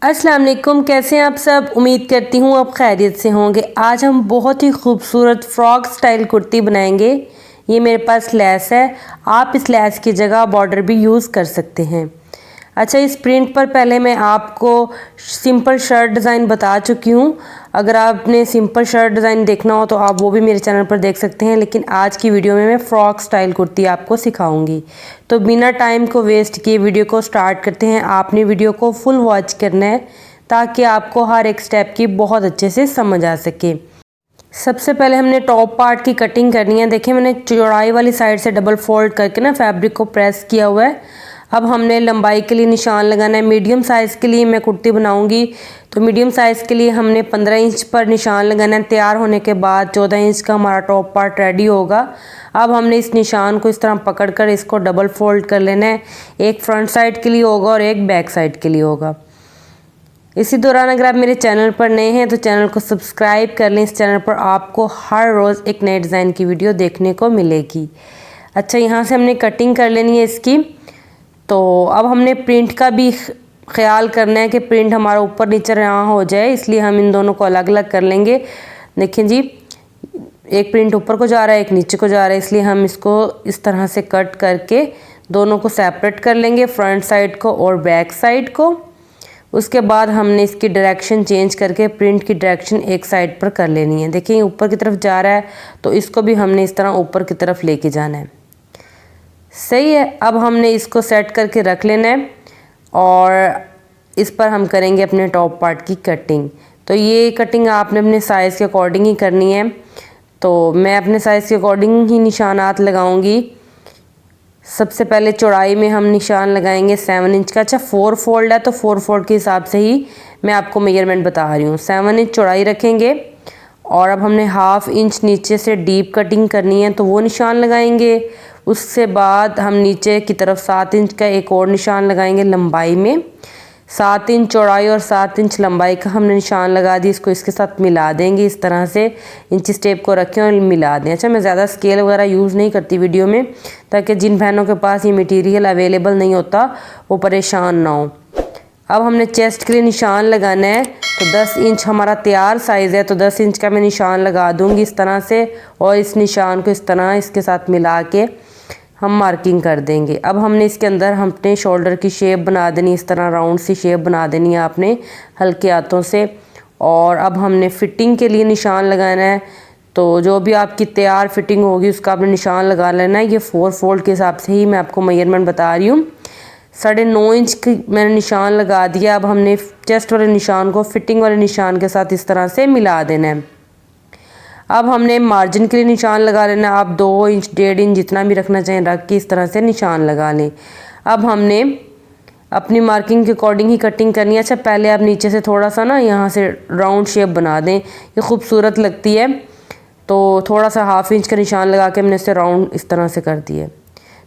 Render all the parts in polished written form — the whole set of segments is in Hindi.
अस्सलाम वालेकुम, कैसे हैं आप सब। उम्मीद करती हूँ आप खैरियत से होंगे। आज हम बहुत ही खूबसूरत फ्रॉक स्टाइल कुर्ती बनाएंगे। ये मेरे पास लैस है, आप इस लैस की जगह बॉर्डर भी यूज़ कर सकते हैं। अच्छा, इस प्रिंट पर पहले मैं आपको सिंपल शर्ट डिज़ाइन बता चुकी हूँ। अगर आपने सिंपल शर्ट डिज़ाइन देखना हो तो आप वो भी मेरे चैनल पर देख सकते हैं, लेकिन आज की वीडियो में मैं फ़्रॉक स्टाइल कुर्ती आपको सिखाऊंगी। तो बिना टाइम को वेस्ट किए वीडियो को स्टार्ट करते हैं। आपने वीडियो को फुल वॉच करना है ताकि आपको हर एक स्टेप की बहुत अच्छे से समझ आ सके। सबसे पहले हमने टॉप पार्ट की कटिंग करनी है। देखिए, मैंने चौड़ाई वाली साइड से डबल फोल्ड करके ना फैब्रिक को प्रेस किया हुआ है। अब हमने लंबाई के लिए निशान लगाना है। मीडियम साइज़ के लिए मैं कुर्ती बनाऊंगी, तो मीडियम साइज़ के लिए हमने 15 इंच पर निशान लगाना है। तैयार होने के बाद 14 इंच का हमारा टॉप पार्ट रेडी होगा। अब हमने इस निशान को इस तरह पकड़कर इसको डबल फोल्ड कर लेना है। एक फ्रंट साइड के लिए होगा और एक बैक साइड के लिए होगा। इसी दौरान अगर आप मेरे चैनल पर नए हैं तो चैनल को सब्सक्राइब कर लें। इस चैनल पर आपको हर रोज़ एक नए डिज़ाइन की वीडियो देखने को मिलेगी। अच्छा, यहाँ से हमने कटिंग कर लेनी है इसकी। तो अब हमने प्रिंट का भी ख्याल करना है कि प्रिंट हमारा ऊपर नीचे ना हो जाए, इसलिए हम इन दोनों को अलग अलग कर लेंगे। देखिए जी, एक प्रिंट ऊपर को जा रहा है, एक नीचे को जा रहा है, इसलिए हम इसको इस तरह से कट करके दोनों को सेपरेट कर लेंगे, फ्रंट साइड को और बैक साइड को। उसके बाद हमने इसकी डायरेक्शन चेंज करके प्रिंट की डायरेक्शन एक साइड पर कर लेनी है। देखिए, ऊपर की तरफ जा रहा है तो इसको भी हमने इस तरह ऊपर की तरफ लेके जाना है। सही है। अब हमने इसको सेट करके रख लेना है और इस पर हम करेंगे अपने टॉप पार्ट की कटिंग। तो ये कटिंग आपने अपने साइज़ के अकॉर्डिंग ही करनी है। तो मैं अपने साइज़ के अकॉर्डिंग ही निशानात लगाऊंगी। सबसे पहले चौड़ाई में हम निशान लगाएंगे 7 इंच का। अच्छा, 4 फोल्ड है तो 4 फोल्ड के हिसाब से ही मैं आपको मेजरमेंट बता रही हूँ। 7 इंच चौड़ाई रखेंगे और अब हमने हाफ इंच नीचे से डीप कटिंग करनी है तो वो निशान लगाएंगे। उससे बाद हम नीचे की तरफ 7 इंच का एक और निशान लगाएंगे लंबाई में। 7 इंच चौड़ाई और 7 इंच लंबाई का हमने निशान लगा दी। इसको इसके साथ मिला देंगे इस तरह से, इंच स्टेप को रखें और मिला दें। अच्छा, मैं ज़्यादा स्केल वगैरह यूज़ नहीं करती वीडियो में, ताकि जिन बहनों के पास ये मटेरियल अवेलेबल नहीं होता वो परेशान ना हो। अब हमने चेस्ट के लिए निशान लगाना है। तो 10 इंच हमारा तैयार साइज़ है, तो 10 इंच का मैं निशान लगा दूँगी इस तरह से, और इस निशान को इस तरह इसके साथ मिला के हम मार्किंग कर देंगे। अब हमने इसके अंदर हमने शोल्डर की शेप बना देनी, इस तरह राउंड सी शेप बना देनी है आपने हल्के हाथों से। और अब हमने फिटिंग के लिए निशान लगाना है। तो जो भी आपकी तैयार फिटिंग होगी उसका आपने निशान लगा लेना है। ये 4 फोल्ड के हिसाब से ही मैं आपको मेजरमेंट बता रही हूँ। 9.5 इंच की मैंने निशान लगा दिया। अब हमने चेस्ट वाले निशान को फिटिंग वाले निशान के साथ इस तरह से मिला देना है। अब हमने मार्जिन के लिए निशान लगा लेना है। आप 2 इंच 1.5 इंच जितना भी रखना चाहें रख के इस तरह से निशान लगा लें। अब हमने अपनी मार्किंग के अकॉर्डिंग ही कटिंग करनी है। अच्छा, पहले आप नीचे से थोड़ा सा ना यहाँ से राउंड शेप बना दें, ये खूबसूरत लगती है। तो थोड़ा सा हाफ इंच का निशान लगा के हमने इसे राउंड इस तरह से कर दिए।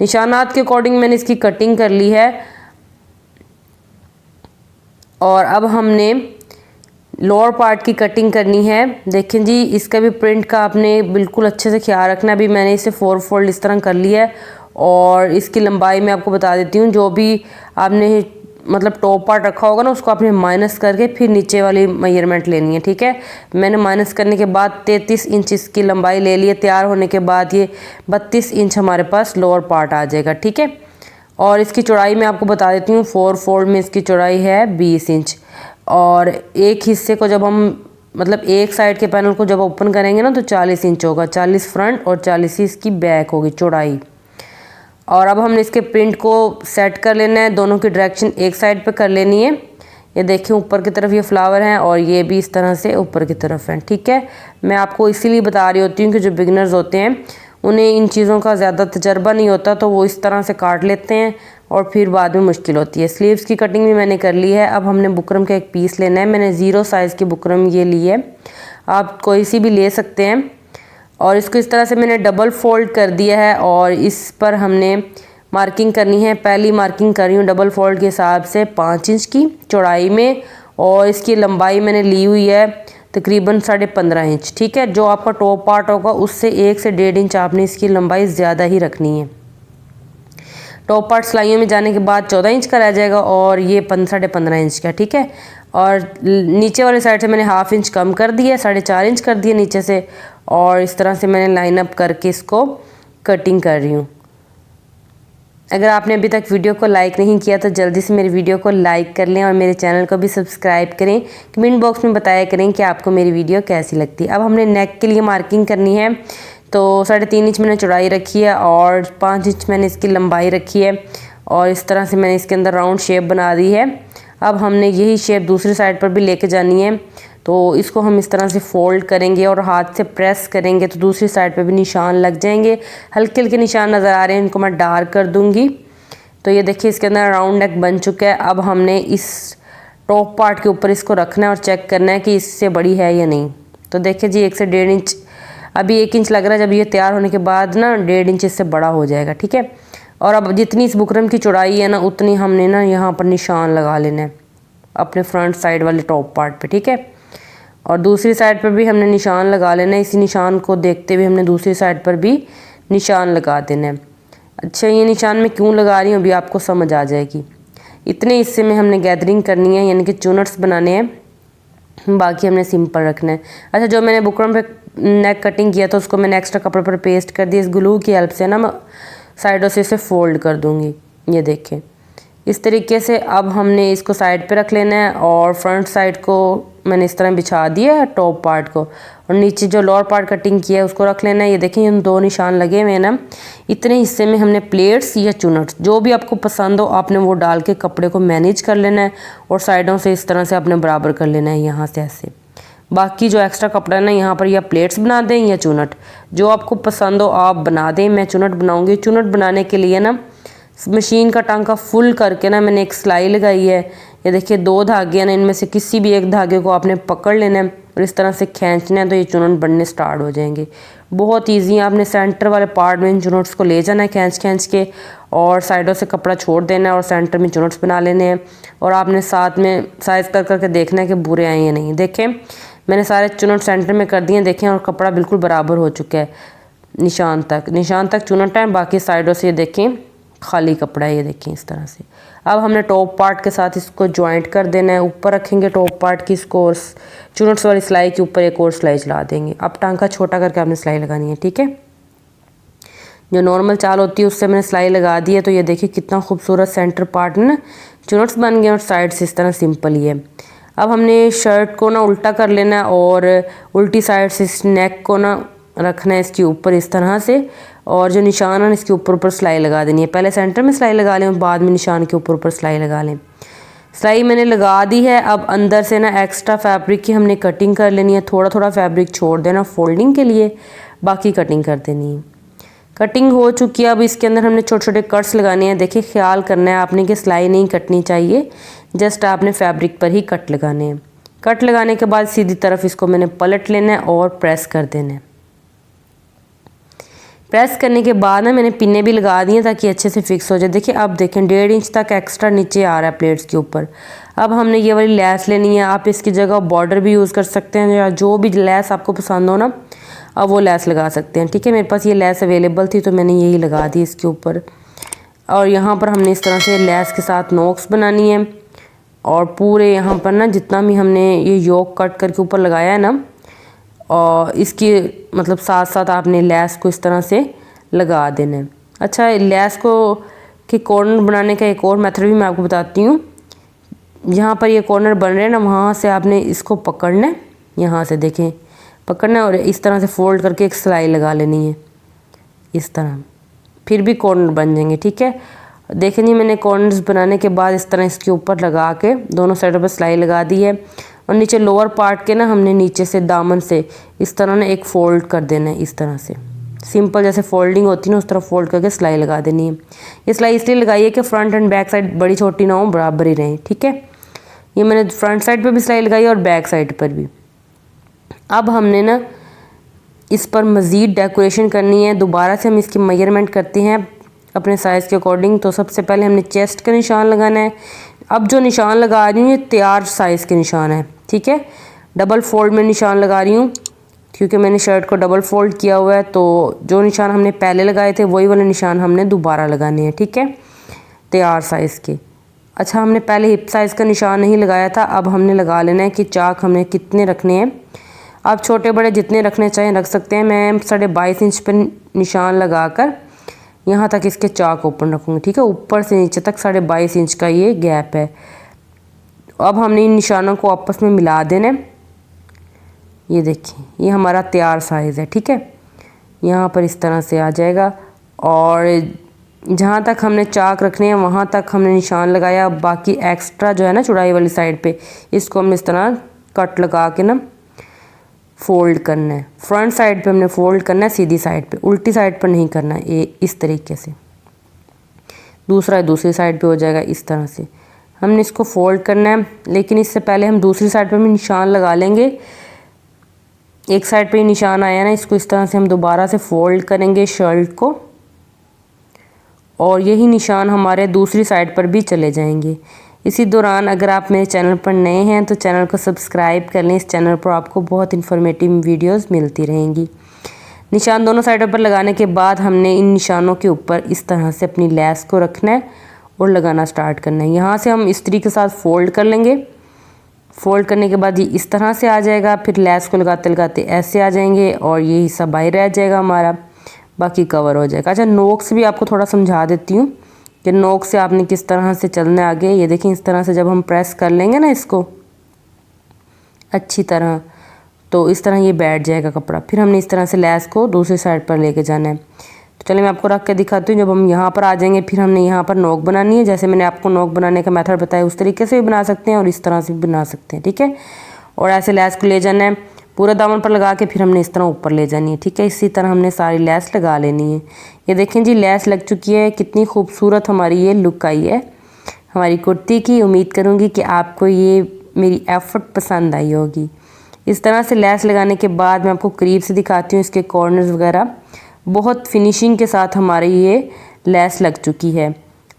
निशानात के अकॉर्डिंग मैंने इसकी कटिंग कर ली है। और अब हमने लोअर पार्ट की कटिंग करनी है। देखें जी, इसका भी प्रिंट का आपने बिल्कुल अच्छे से ख्याल रखना। अभी मैंने इसे 4 फोल्ड इस तरह कर लिया है और इसकी लंबाई मैं आपको बता देती हूँ। जो भी आपने मतलब टॉप पार्ट रखा होगा ना, उसको आपने माइनस करके फिर नीचे वाली मेजरमेंट लेनी है। ठीक है, मैंने माइनस करने के बाद 33 इंच इसकी लंबाई ले ली है। तैयार होने के बाद ये 32 इंच हमारे पास लोअर पार्ट आ जाएगा। ठीक है, और इसकी चौड़ाई मैं आपको बता देती हूँ। 4 फोल्ड में इसकी चौड़ाई है 20 इंच। और एक हिस्से को जब हम मतलब एक साइड के पैनल को जब ओपन करेंगे ना तो 40 इंच होगा। 40 फ्रंट और 40 इसकी बैक होगी चौड़ाई। और अब हमने इसके प्रिंट को सेट कर लेना है। दोनों की डायरेक्शन एक साइड पे कर लेनी है। ये देखिए, ऊपर की तरफ ये फ्लावर हैं और ये भी इस तरह से ऊपर की तरफ हैं। ठीक है, मैं आपको इसीलिए बता रही होती हूँ कि जो बिगनर्स होते हैं उन्हें इन चीज़ों का ज़्यादा तजर्बा नहीं होता, तो वो इस तरह से काट लेते हैं और फिर बाद में मुश्किल होती है। स्लीव्स की कटिंग भी मैंने कर ली है। अब हमने बुकरम का एक पीस लेना है। मैंने 0 साइज़ की बुकरम ये ली है, आप कोई सी भी ले सकते हैं। और इसको इस तरह से मैंने डबल फोल्ड कर दिया है और इस पर हमने मार्किंग करनी है। पहली मार्किंग कर रही हूँ डबल फोल्ड के हिसाब से 5 इंच की चौड़ाई में, और इसकी लंबाई मैंने ली हुई है तकरीबन 15.5 इंच। ठीक है, जो आपका टॉप पार्ट होगा उससे 1 से 1.5 इंच आपने इसकी लंबाई ज़्यादा ही रखनी है। टॉप पार्ट सिलाइयों में जाने के बाद 14 इंच का रह जाएगा और ये 15.5 इंच का, ठीक है। और नीचे वाली साइड से मैंने हाफ इंच कम कर दिया, 4.5 इंच कर दिया नीचे से, और इस तरह से मैंने लाइन अप करके इसको कटिंग कर रही हूँ। अगर आपने अभी तक वीडियो को लाइक नहीं किया तो जल्दी से मेरी वीडियो को लाइक कर लें और मेरे चैनल को भी सब्सक्राइब करें। कमेंट बॉक्स में बताया करें कि आपको मेरी वीडियो कैसी लगती है। अब हमने नेक के लिए मार्किंग करनी है, तो 3.5 इंच मैंने चौड़ाई रखी है और 5 इंच मैंने इसकी लंबाई रखी है और इस तरह से मैंने इसके अंदर राउंड शेप बना दी है। अब हमने यही शेप दूसरी साइड पर भी लेके जानी है, तो इसको हम इस तरह से फोल्ड करेंगे और हाथ से प्रेस करेंगे तो दूसरी साइड पे भी निशान लग जाएंगे। हल्के हल्के निशान नज़र आ रहे हैं, इनको मैं डार्क कर दूंगी। तो ये देखिए इसके अंदर राउंड नेक बन चुका है। अब हमने इस टॉप पार्ट के ऊपर इसको रखना है और चेक करना है कि इससे बड़ी है या नहीं। तो देखिए जी 1 से 1.5 इंच, अभी 1 इंच लग रहा है, जब ये तैयार होने के बाद ना 1.5 इंच इससे बड़ा हो जाएगा, ठीक है। और अब जितनी इस बुकरम की चौड़ाई है ना उतनी हमने ना यहाँ पर निशान लगा लेना है अपने फ्रंट साइड वाले टॉप पार्ट पे, ठीक है। और दूसरी साइड पर भी हमने निशान लगा लेना है। इसी निशान को देखते हुए हमने दूसरी साइड पर भी निशान लगा देना है। अच्छा, ये निशान मैं क्यों लगा रही हूँ अभी आपको समझ आ जाएगी। इतने हिस्से में हमने गैदरिंग करनी है, यानी कि चूनट्स बनाने हैं, बाकी हमने सिंपल रखना है। अच्छा, जो मैंने बुकरम पे नेक कटिंग किया था उसको मैंने एक्स्ट्रा कपड़े पर पेस्ट कर दिया। इस ग्लू की हेल्प से ना मैं साइडों से इसे फोल्ड कर दूँगी, ये देखें इस तरीके से। अब हमने इसको साइड पे रख लेना है और फ्रंट साइड को मैंने इस तरह बिछा दिया है टॉप पार्ट को, और नीचे जो लोअर पार्ट कटिंग किया है उसको रख लेना है। ये देखें इन 2 निशान लगे हुए हैं ना। इतने हिस्से में हमने प्लेट्स या चुनट्स जो भी आपको पसंद हो आपने वो डाल के कपड़े को मैनेज कर लेना है और साइडों से इस तरह से आपने बराबर कर लेना है यहाँ से ऐसे। बाकी जो एक्स्ट्रा कपड़ा है ना यहाँ पर या प्लेट्स बना दें या चुनट, जो आपको पसंद हो आप बना दें। मैं चुनट बनाऊँगी। चुनट बनाने के लिए ना मशीन का टांका फुल करके ना मैंने एक सिलाई लगाई है। ये देखिए 2 धागे हैं ना, इनमें से किसी भी एक धागे को आपने पकड़ लेना है और इस तरह से खींचना है तो ये चुनट बनने स्टार्ट हो जाएंगे। बहुत ईजी है। आपने सेंटर वाले पार्ट में इन चुनट्स को ले जाना है खींच के और साइडों से कपड़ा छोड़ देना है और सेंटर में चुनट्स बना लेने हैं। और आपने साथ में साइज़ कर करके देखना है कि बुरे आए या नहीं। देखें मैंने सारे चुनट सेंटर में कर दिए, देखें, और कपड़ा बिल्कुल बराबर हो चुका है। निशान तक चुनट है, बाकी साइडों से ये देखें खाली कपड़ा है, ये देखें इस तरह से। अब हमने टॉप पार्ट के साथ इसको जॉइंट कर देना है। ऊपर रखेंगे टॉप पार्ट की इसको और चुनट्स वाली सिलाई के ऊपर एक और सिलाई चला देंगे। अब टांका छोटा करके आपने सिलाई लगानी है, ठीक है। जो नॉर्मल चाल होती है उससे मैंने सिलाई लगा दी है। तो ये देखिए कितना खूबसूरत सेंटर पार्ट में ना चुनट्स बन गए और साइड से इस तरह सिंपल ही है। अब हमने शर्ट को ना उल्टा कर लेना है और उल्टी साइड से इस नेक को ना रखना है इसके ऊपर इस तरह से, और जो निशान है इसके ऊपर सिलाई लगा देनी है। पहले सेंटर में सिलाई लगा लें और बाद में निशान के ऊपर सिलाई लगा लें। सिलाई मैंने लगा दी है। अब अंदर से ना एक्स्ट्रा फैब्रिक की हमने कटिंग कर लेनी है। थोड़ा थोड़ा फैब्रिक छोड़ देना फोल्डिंग के लिए, बाकी कटिंग कर देनी है। कटिंग हो चुकी है। अब इसके अंदर हमने छोटे छोटे कट्स लगाने हैं। देखिए ख्याल करना है आपने कि सिलाई नहीं कटनी चाहिए, जस्ट आपने फैब्रिक पर ही कट लगाने हैं। कट लगाने के बाद सीधी तरफ इसको मैंने पलट लेना है और प्रेस कर देना है। प्रेस करने के बाद ना मैंने पिन्ने भी लगा दी हैं ताकि अच्छे से फिक्स हो जाए। देखिए अब देखें 1.5 इंच तक एक्स्ट्रा नीचे आ रहा है प्लेट्स के ऊपर। अब हमने ये वाली लैस लेनी है। आप इसकी जगह बॉर्डर भी यूज़ कर सकते हैं या जो भी लैस आपको पसंद हो ना अब वो लैस लगा सकते हैं, ठीक है। मेरे पास ये लैस अवेलेबल थी तो मैंने यही लगा दी इसके ऊपर। और यहाँ पर हमने इस तरह से लैस के साथ नोक्स बनानी है और पूरे यहाँ पर ना जितना भी हमने ये योक कट करके ऊपर लगाया है ना, और इसकी मतलब साथ साथ आपने लैस को इस तरह से लगा देना है। अच्छा, लैस को कि कॉर्नर बनाने का एक और मेथड भी मैं आपको बताती हूँ। यहाँ पर ये कॉर्नर बन रहे हैं ना, वहाँ से आपने इसको पकड़ना है, यहाँ से देखें पकड़ना है और इस तरह से फोल्ड करके एक सिलाई लगा लेनी है इस तरह, फिर भी कॉर्नर बन जाएंगे, ठीक है। देखें जी मैंने कॉर्नर्स बनाने के बाद इस तरह इसके ऊपर लगा के दोनों साइडों पर सिलाई लगा दी है। और नीचे लोअर पार्ट के ना हमने नीचे से दामन से इस तरह ना एक फ़ोल्ड कर देना है इस तरह से, सिंपल जैसे फोल्डिंग होती है ना उस तरह फोल्ड करके सिलाई लगा देनी है। ये सिलाई इसलिए लगाई है कि फ्रंट एंड बैक साइड बड़ी छोटी ना हो, बराबर ही रहें, ठीक है। ये मैंने फ्रंट साइड पर भी सिलाई लगाई और बैक साइड पर भी। अब हमने ना इस पर मज़ीद डेकोरेशन करनी है। दोबारा से हम इसकी मेजरमेंट करते हैं अपने साइज़ के अकॉर्डिंग। तो सबसे पहले हमने चेस्ट का निशान लगाना है। अब जो निशान लगा रही हूँ ये तैयार साइज़ के निशान है, ठीक है। डबल फोल्ड में निशान लगा रही हूँ क्योंकि मैंने शर्ट को डबल फोल्ड किया हुआ है। तो जो निशान हमने पहले लगाए थे वही वाले निशान हमने दोबारा लगाने हैं, ठीक है। तैयार साइज़ के। अच्छा, हमने पहले हिप साइज़ का निशान नहीं लगाया था, अब हमने लगा लेना है कि चाक हमने कितने रखने हैं। आप छोटे बड़े जितने रखने चाहें रख सकते हैं। मैं 22.5 इंच पर निशान लगाकर यहाँ तक इसके चाक ओपन रखूँगी, ठीक है। ऊपर से नीचे तक 22.5 इंच का ये गैप है। अब हमने इन निशानों को आपस में मिला देना है। ये देखिए, ये हमारा तैयार साइज़ है, ठीक है। यहाँ पर इस तरह से आ जाएगा और जहाँ तक हमने चाक रखने हैं वहाँ तक हमने निशान लगाया। अब बाकी एक्स्ट्रा जो है ना चौड़ाई वाली साइड पे, इसको हमने इस तरह कट लगा के ना फोल्ड करना है। फ्रंट साइड पे हमने फोल्ड करना है, सीधी साइड पे, उल्टी साइड पर नहीं करना है। ये इस तरीके से दूसरा दूसरी साइड पे हो जाएगा। इस तरह से हमने इसको फोल्ड करना है, लेकिन इससे पहले हम दूसरी साइड पर भी निशान लगा लेंगे। एक साइड पे निशान आया ना, इसको इस तरह से हम दोबारा से फोल्ड करेंगे शर्ट को, और यही निशान हमारे दूसरी साइड पर भी चले जाएंगे। इसी दौरान अगर आप मेरे चैनल पर नए हैं तो चैनल को सब्सक्राइब कर लें। इस चैनल पर आपको बहुत इन्फॉर्मेटिव वीडियोस मिलती रहेंगी। निशान दोनों साइडों पर लगाने के बाद हमने इन निशानों के ऊपर इस तरह से अपनी लेस को रखना है और लगाना स्टार्ट करना है। यहाँ से हम इस्त्री के साथ फोल्ड कर लेंगे। फोल्ड करने के बाद ये इस तरह से आ जाएगा। फिर लेस को लगाते लगाते ऐसे आ जाएंगे और ये हिस्सा बाहर रह जाएगा हमारा, बाकी कवर हो जाएगा। अच्छा, नोक से भी आपको थोड़ा समझा देती हूँ कि नोक से आपने किस तरह से चलना है आगे। ये देखिए, इस तरह से जब हम प्रेस कर लेंगे ना इसको अच्छी तरह, तो इस तरह ये बैठ जाएगा कपड़ा। फिर हमने इस तरह से लेस को दूसरी साइड पर लेके जाना है। तो चलिए मैं आपको रख के दिखाती हूँ। जब हम यहाँ पर आ जाएंगे फिर हमने यहाँ पर नोक बनानी है। जैसे मैंने आपको नोक बनाने का मेथड बताया उस तरीके से भी बना सकते हैं और इस तरह से भी बना सकते हैं, ठीक है। और ऐसे लेस को ले जाना है पूरा दामन पर लगा के, फिर हमने इस तरह ऊपर ले जानी है, ठीक है। इसी तरह हमने सारी लेस लगा लेनी है। ये देखें जी, लेस लग चुकी है। कितनी खूबसूरत हमारी ये लुक आई है हमारी कुर्ती की। उम्मीद करूँगी कि आपको ये मेरी एफर्ट पसंद आई होगी। इस तरह से लेस लगाने के बाद मैं आपको करीब से दिखाती हूँ इसके कॉर्नर्स वगैरह। बहुत फिनिशिंग के साथ हमारी ये लेस लग चुकी है।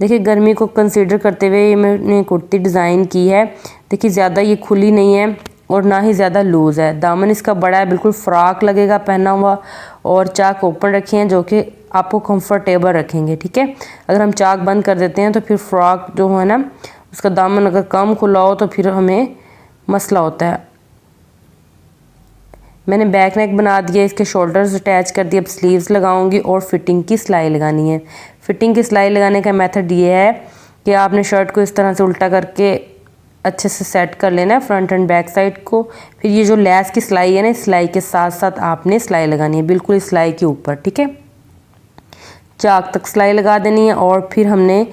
देखिए, गर्मी को कंसीडर करते हुए ये मैंने कुर्ती डिज़ाइन की है। देखिए, ज़्यादा ये खुली नहीं है और ना ही ज़्यादा लूज़ है। दामन इसका बड़ा है, बिल्कुल फ्रॉक लगेगा पहना हुआ, और चाक ओपन रखे हैं जो कि आपको कंफर्टेबल रखेंगे, ठीक है। अगर हम चाक बंद कर देते हैं तो फिर फ्रॉक जो है ना उसका दामन अगर कम खुला हो तो फिर हमें मसला होता है। मैंने बैक नेक बना दिया, इसके शोल्डर्स अटैच कर दिए। अब स्लीव्स लगाऊंगी और फिटिंग की सिलाई लगानी है। फिटिंग की सिलाई लगाने का मेथड ये है कि आपने शर्ट को इस तरह से उल्टा करके अच्छे से सेट कर लेना है फ्रंट एंड बैक साइड को। फिर ये जो लेस की सिलाई है ना, सिलाई के साथ साथ आपने सिलाई लगानी है, बिल्कुल इस सिलाई के ऊपर, ठीक है। चाक तक सिलाई लगा देनी है और फिर हमने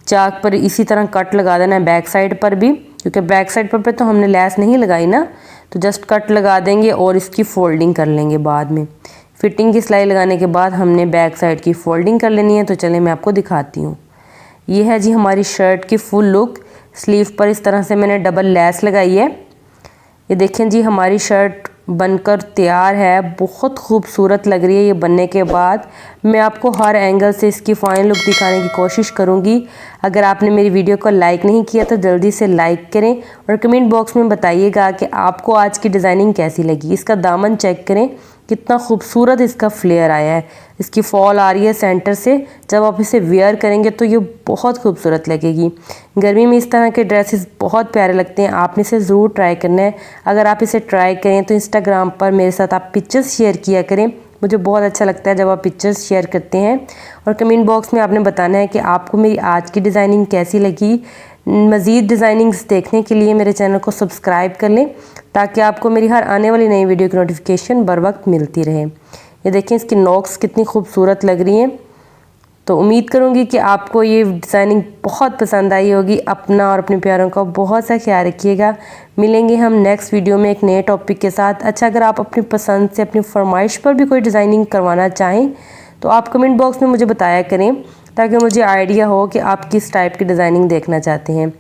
चाक पर इसी तरह कट लगा देना है बैक साइड पर भी, क्योंकि बैक साइड पर तो हमने लेस नहीं लगाई ना, तो जस्ट कट लगा देंगे और इसकी फोल्डिंग कर लेंगे बाद में। फिटिंग की सिलाई लगाने के बाद हमने बैक साइड की फोल्डिंग कर लेनी है। तो चलिए मैं आपको दिखाती हूँ। ये है जी हमारी शर्ट की फुल लुक। स्लीव पर इस तरह से मैंने डबल लेस लगाई है। ये देखें जी, हमारी शर्ट बनकर तैयार है। बहुत खूबसूरत लग रही है ये बनने के बाद। मैं आपको हर एंगल से इसकी फाइनल लुक दिखाने की कोशिश करूँगी। अगर आपने मेरी वीडियो को लाइक नहीं किया तो जल्दी से लाइक करें और कमेंट बॉक्स में बताइएगा कि आपको आज की डिज़ाइनिंग कैसी लगी। इसका दामन चेक करें, कितना खूबसूरत इसका फ्लेयर आया है। इसकी फॉल आ रही है सेंटर से। जब आप इसे वेयर करेंगे तो ये बहुत खूबसूरत लगेगी। गर्मी में इस तरह के ड्रेसेस बहुत प्यारे लगते हैं। आपने इसे ज़रूर ट्राई करना है। अगर आप इसे ट्राई करें तो इंस्टाग्राम पर मेरे साथ आप पिक्चर्स शेयर किया करें। मुझे बहुत अच्छा लगता है जब आप पिक्चर्स शेयर करते हैं। और कमेंट बॉक्स में आपने बताना है कि आपको मेरी आज की डिज़ाइनिंग कैसी लगी। मज़ीद डिज़ाइनिंग्स देखने के लिए मेरे चैनल को सब्सक्राइब कर लें ताकि आपको मेरी हर आने वाली नई वीडियो की नोटिफिकेशन बर वक्त मिलती रहे। ये देखें, इसकी नॉक्स कितनी खूबसूरत लग रही हैं। तो उम्मीद करूँगी कि आपको ये डिज़ाइनिंग बहुत पसंद आई होगी। अपना और अपने प्यारों का बहुत सा ख्याल रखिएगा। मिलेंगे हम नेक्स्ट वीडियो में एक नए टॉपिक के साथ। अच्छा, अगर आप अपनी पसंद से अपनी फरमाइश पर भी कोई डिज़ाइनिंग करवाना चाहें तो आप कमेंट बॉक्स में मुझे बताया करें ताकि मुझे आइडिया हो कि आप किस टाइप की डिज़ाइनिंग देखना चाहते हैं।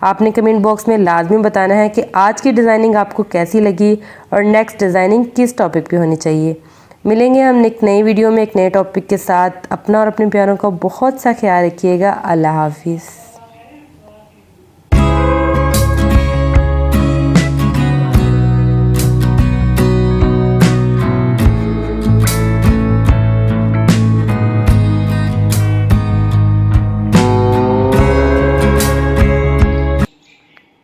आपने कमेंट बॉक्स में लाजमी बताना है कि आज की डिज़ाइनिंग आपको कैसी लगी और नेक्स्ट डिज़ाइनिंग किस टॉपिक पे होनी चाहिए। मिलेंगे हम एक नई वीडियो में एक नए टॉपिक के साथ। अपना और अपने प्यारों का बहुत सा ख्याल रखिएगा। अल्लाह हाफिज़।